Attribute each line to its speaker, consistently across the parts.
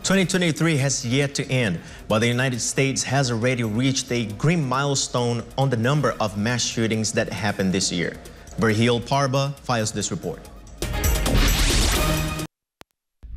Speaker 1: 2023 has yet to end, but the United States has already reached a grim milestone on the number of mass shootings that happened this year. Vergil Parba files this report.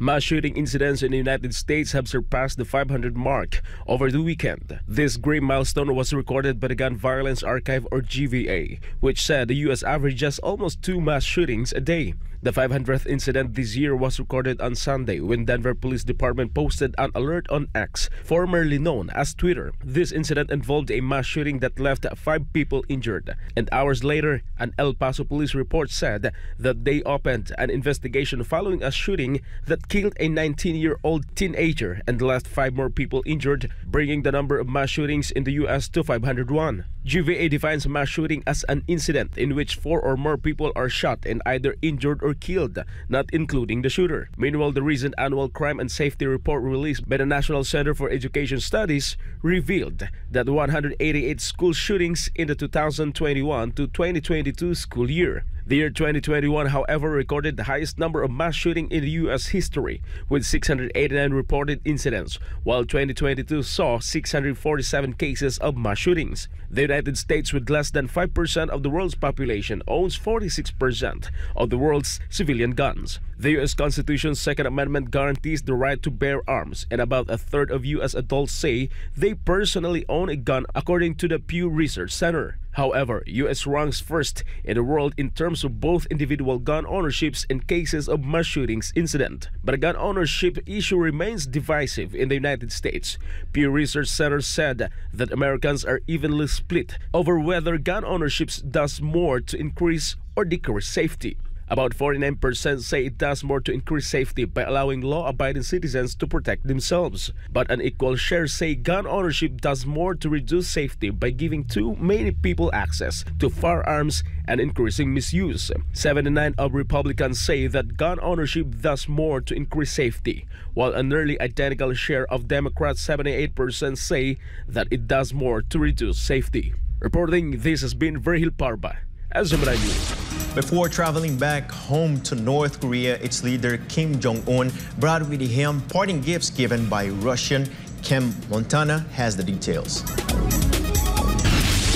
Speaker 2: Mass shooting incidents in the United States have surpassed the 500 mark over the weekend. This grim milestone was recorded by the Gun Violence Archive, or GVA, which said the U.S. averages almost 2 mass shootings a day. The 500th incident this year was recorded on Sunday when Denver Police Department posted an alert on X, formerly known as Twitter. This incident involved a mass shooting that left 5 people injured, and hours later, an El Paso police report said that they opened an investigation following a shooting that killed a 19-year-old teenager and left 5 more people injured, bringing the number of mass shootings in the U.S. to 501. GVA defines mass shooting as an incident in which 4 or more people are shot and either injured or killed, not including the shooter. Meanwhile, the recent annual crime and safety report released by the National Center for Education Studies revealed that 188 school shootings in the 2021 to 2022 school year. The year 2021, however, recorded the highest number of mass shooting in the U.S. history, with 689 reported incidents, while 2022 saw 647 cases of mass shootings. The United States, with less than 5% of the world's population, owns 46% of the world's civilian guns. The U.S. Constitution's Second Amendment guarantees the right to bear arms, and about a third of U.S. adults say they personally own a gun, according to the Pew Research Center. However, U.S. ranks first in the world in terms of both individual gun ownerships and cases of mass shootings incident. But the gun ownership issue remains divisive in the United States. Pew Research Center said that Americans are evenly split over whether gun ownership does more to increase or decrease safety. About 49% say it does more to increase safety by allowing law-abiding citizens to protect themselves. But an equal share say gun ownership does more to reduce safety by giving too many people access to firearms and increasing misuse. 79% of Republicans say that gun ownership does more to increase safety, while a nearly identical share of Democrats, 78%, say that it does more to reduce safety. Reporting, this has been Vergil Parba, SMNI News.
Speaker 1: Before traveling back home to North Korea, its leader Kim Jong-un brought with him parting gifts given by Russian. Kim Montana has the details.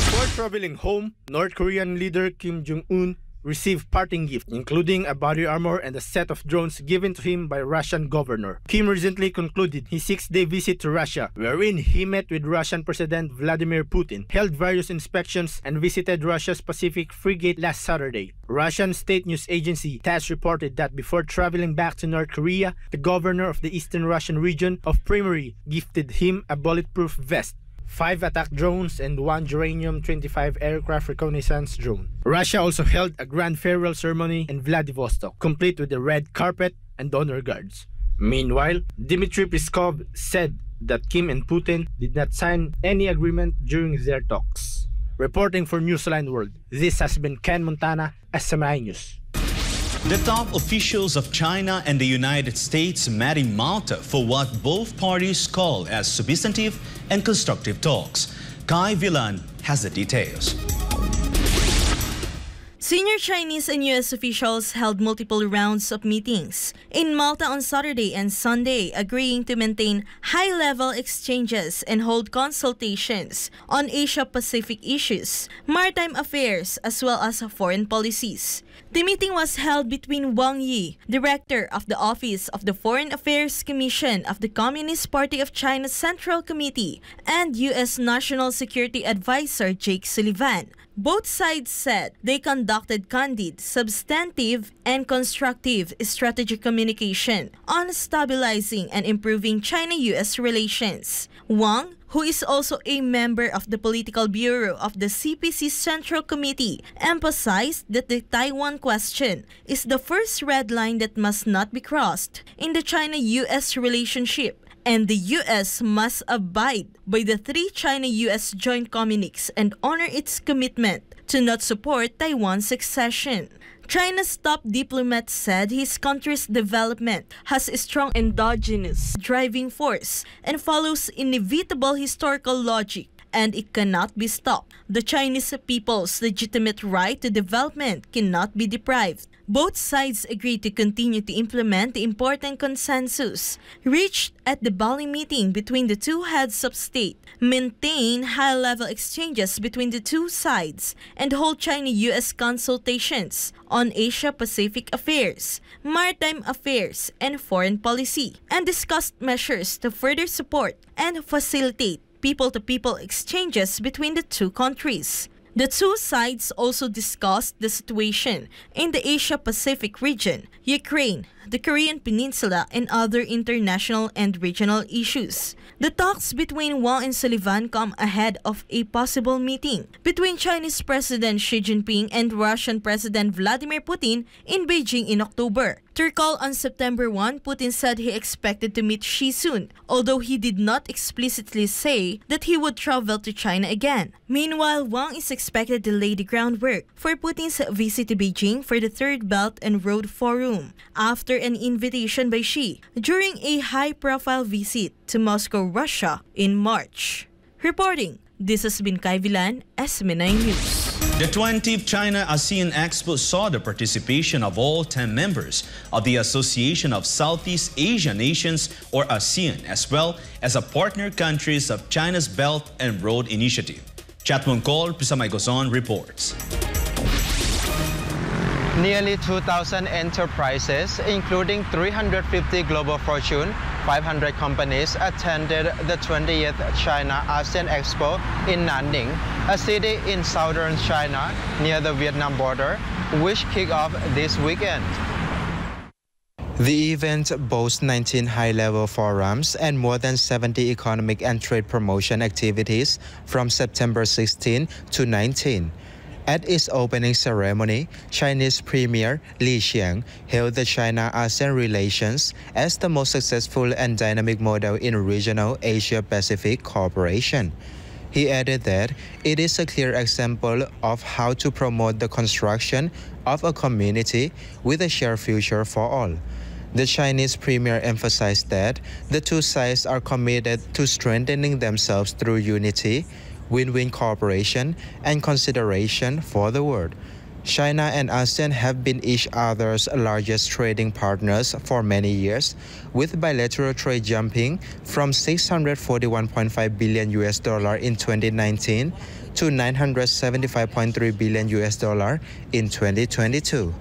Speaker 3: Before traveling home, North Korean leader Kim Jong-un received parting gifts, including a body armor and a set of drones given to him by Russian governor. Kim recently concluded his 6-day visit to Russia, wherein he met with Russian President Vladimir Putin, held various inspections, and visited Russia's Pacific frigate last Saturday. Russian state news agency TASS reported that before traveling back to North Korea, the governor of the eastern Russian region of Primory gifted him a bulletproof vest, 5 attack drones, and 1 uranium-25 aircraft reconnaissance drone. Russia also held a grand farewell ceremony in Vladivostok, complete with a red carpet and honor guards. Meanwhile, Dmitry Peskov said that Kim and Putin did not sign any agreement during their talks. Reporting for Newsline World, this has been Ken Montana, SMNI News.
Speaker 4: The top officials of China and the United States met in Malta for what both parties call as substantive and constructive talks. Kai Villan has the details.
Speaker 5: Senior Chinese and U.S. officials held multiple rounds of meetings in Malta on Saturday and Sunday, agreeing to maintain high-level exchanges and hold consultations on Asia-Pacific issues, maritime affairs, as well as foreign policies. The meeting was held between Wang Yi, director of the Office of the Foreign Affairs Commission of the Communist Party of China's Central Committee, and U.S. National Security Advisor Jake Sullivan. Both sides said they conducted candid, substantive, and constructive strategic communication on stabilizing and improving China-U.S. relations. Wang, who is also a member of the Political Bureau of the CPC Central Committee, emphasized that the Taiwan question is the first red line that must not be crossed in the China-U.S. relationship, and the U.S. must abide by the 3 China-U.S. joint communiques and honor its commitment to not support Taiwan's succession. China's top diplomat said his country's development has a strong endogenous driving force and follows inevitable historical logic and it cannot be stopped. The Chinese people's legitimate right to development cannot be deprived. Both sides agreed to continue to implement the important consensus reached at the Bali meeting between the two heads of state, maintain high-level exchanges between the two sides, and hold China-US consultations on Asia-Pacific affairs, maritime affairs, and foreign policy, and discussed measures to further support and facilitate people-to-people exchanges between the two countries. The two sides also discussed the situation in the Asia-Pacific region, Ukraine, the Korean Peninsula, and other international and regional issues. The talks between Wang and Sullivan come ahead of a possible meeting between Chinese President Xi Jinping and Russian President Vladimir Putin in Beijing in October. To recall, on September 1, Putin said he expected to meet Xi soon, although he did not explicitly say that he would travel to China again. Meanwhile, Wang is expected to lay the groundwork for Putin's visit to Beijing for the Third Belt and Road Forum, after an invitation by Xi during a high-profile visit to Moscow, Russia in March. Reporting, this has been Kai Villan, SMNI News.
Speaker 4: The 20th China-ASEAN Expo saw the participation of all 10 members of the Association of Southeast Asian Nations, or ASEAN, as well as the partner countries of China's Belt and Road Initiative. Chatwon Kol Pisamay Gozon reports.
Speaker 6: Nearly 2,000 enterprises, including 350 global Fortune 500 companies, attended the 20th China-ASEAN Expo in Nanning, a city in southern China near the Vietnam border, which kicked off this weekend. The event boasts 19 high-level forums and more than 70 economic and trade promotion activities from September 16 to 19. At its opening ceremony, Chinese Premier Li Qiang hailed the China-ASEAN relations as the most successful and dynamic model in regional Asia-Pacific cooperation. He added that it is a clear example of how to promote the construction of a community with a shared future for all. The Chinese premier emphasized that the two sides are committed to strengthening themselves through unity, win-win cooperation, and consideration for the world. China and ASEAN have been each other's largest trading partners for many years, with bilateral trade jumping from $641.5 billion in 2019 to $975.3 billion in 2022.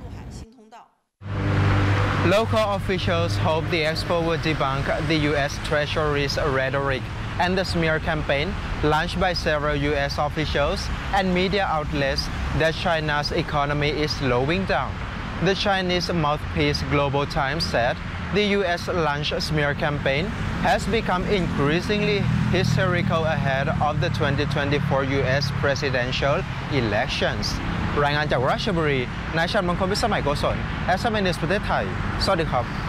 Speaker 6: Local officials hope the expo will debunk the U.S. Treasury's rhetoric and the smear campaign launched by several U.S. officials and media outlets that China's economy is slowing down. The Chinese mouthpiece Global Times said the U.S.-launched smear campaign has become increasingly hysterical ahead of the 2024 U.S. presidential elections. รายงานจากราชบุรี นายชันมงคล วิสมัยโกศล SMN News ประเทศไทย สวัสดีครับ